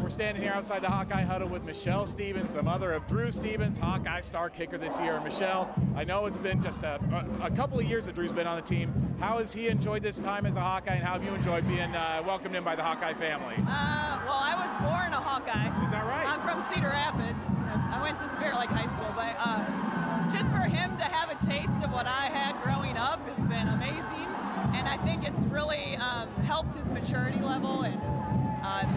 We're standing here outside the Hawkeye Huddle with Michelle Stevens, the mother of Drew Stevens, Hawkeye star kicker this year. Michelle, I know it's been just a couple of years that Drew's been on the team. How has he enjoyed this time as a Hawkeye, and how have you enjoyed being welcomed in by the Hawkeye family? Well, I was born a Hawkeye. Is that right? I'm from Cedar Rapids. I went to Spirit Lake High School, but just for him to have a taste of what I had growing up has been amazing, and I think it's really helped his maturity level, and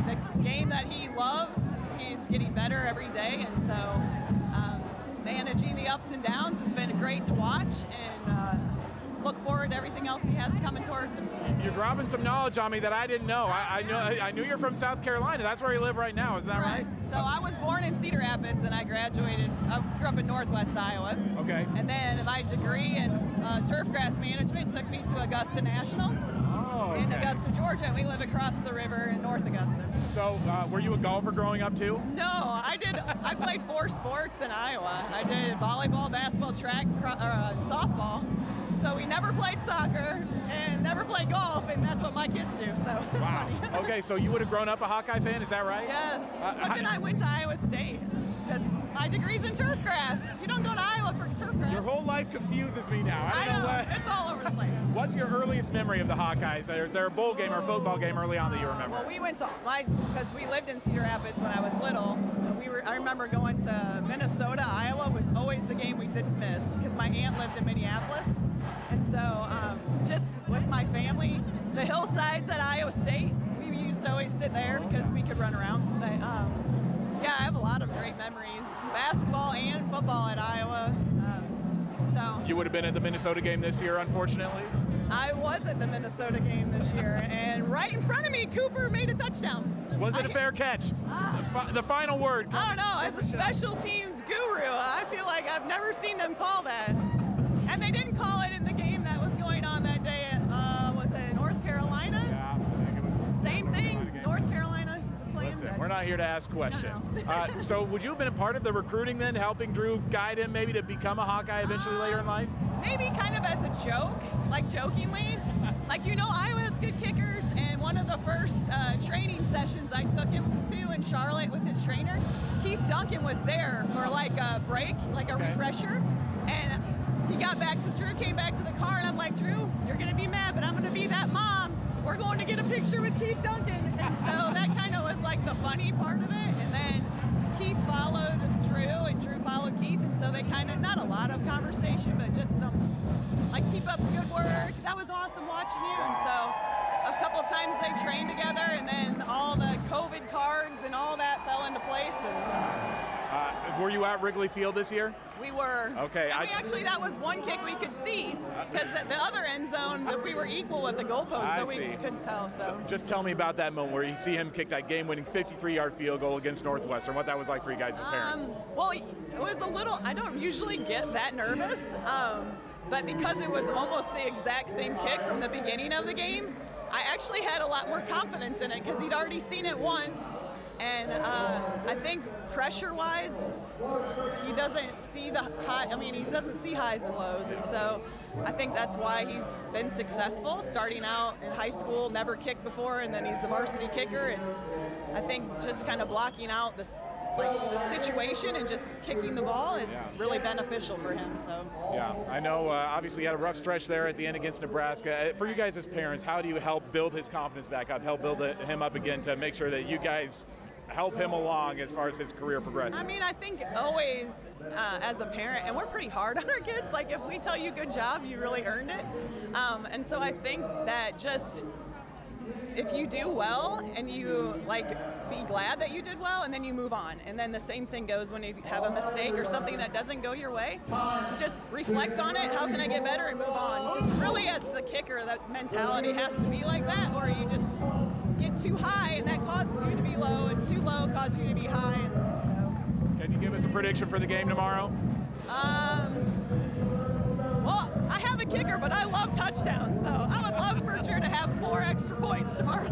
the game that he loves, he's getting better every day, and so managing the ups and downs has been great to watch, and look forward to everything else he has coming towards him. You're dropping some knowledge on me that I didn't know. I knew you're from South Carolina. That's where you live right now. Is that right? So I was born in Cedar Rapids, and I graduated. I grew up in Northwest Iowa. Okay. And then my degree in turf grass management took me to Augusta National in Augusta, Georgia, and we live across the river in North Augusta. So were you a golfer growing up too? No, I did. I played 4 sports in Iowa. I did volleyball, basketball, track, softball. So we never played soccer and never played golf, and that's what my kids do. So it's funny. Okay, so you would have grown up a Hawkeye fan, is that right? Yes. But then I went to Iowa State because my degree's in turf grass. You don't go to Iowa for turf grass. Your whole life confuses me now. I know. It's all over the place. What's your earliest memory of the Hawkeyes? Is there a bowl game or a football game early on that you remember? Well, we went to because we lived in Cedar Rapids when I was little. I remember going to Minnesota. Iowa was always the game we didn't miss because my aunt lived in Minneapolis. And so just with my family, the hillsides at Iowa State, we used to always sit there because we could run around. But yeah, I have a lot of great memories, basketball and football at Iowa. So you would have been at the Minnesota game this year, unfortunately? I was at the Minnesota game this year, and right in front of me, Cooper made a touchdown. Was it a fair catch? The final word. I don't know. As a special teams guru, I feel like I've never seen them call that. And they didn't call it in the game that was going on that day at, was it North Carolina? Yeah, I think it was. Same thing, North Carolina was playing. Listen, we're not here to ask questions. No. So would you have been a part of the recruiting then, helping Drew guide him maybe to become a Hawkeye eventually later in life? Maybe kind of as a joke, like jokingly. Like, you know, Iowa has good kickers, and one of the first training sessions I took him to in Charlotte with his trainer, Keith Duncan was there for like a break, like a refresher, and he got back to Drew, came back to the car, and I'm like, Drew, you're going to be mad, but I'm going to be that mom. We're going to get a picture with Keith Duncan. And so that kind of was like the funny part of it. And then Keith followed Drew, and Drew followed Keith. And so they kind of, not a lot of conversation, but just some, like, keep up the good work. That was awesome watching you. And so a couple of times they trained together, and then all the COVID cards and all that fell into place. And were you at Wrigley Field this year? We were. Okay. Actually, that was one kick we could see, because at the other end zone, we were equal with the goalpost, so we couldn't tell. So just tell me about that moment where you see him kick that game-winning 53-yard field goal against Northwestern, what that was like for you guys as parents. Well, it was a little, I don't usually get that nervous, but because it was almost the exact same kick from the beginning of the game, I actually had a lot more confidence in it because he'd already seen it once. And I think pressure-wise, he doesn't see the high. I mean, he doesn't see highs and lows, and so I think that's why he's been successful. Starting out in high school, never kicked before, and then he's the varsity kicker. And I think just kind of blocking out the situation and just kicking the ball is really beneficial for him. So yeah, I know. Obviously, you had a rough stretch there at the end against Nebraska. For you guys as parents, how do you help build his confidence back up? Help build him up again to make sure that you guys help him along as far as his career progresses? I mean, I think always as a parent, and we're pretty hard on our kids, like if we tell you good job, you really earned it. And so I think that just if you do well and you be glad that you did well, and then you move on. And then the same thing goes when you have a mistake or something that doesn't go your way. Just reflect on it. How can I get better and move on? Because really, as the kicker, that mentality has to be like that, or you just get too high and that causes you to be low, and too low causes you to be high. And so. Can you give us a prediction for the game tomorrow? Well, I have a kicker, but I love touchdowns, so I would love for Drew to have 4 extra points tomorrow.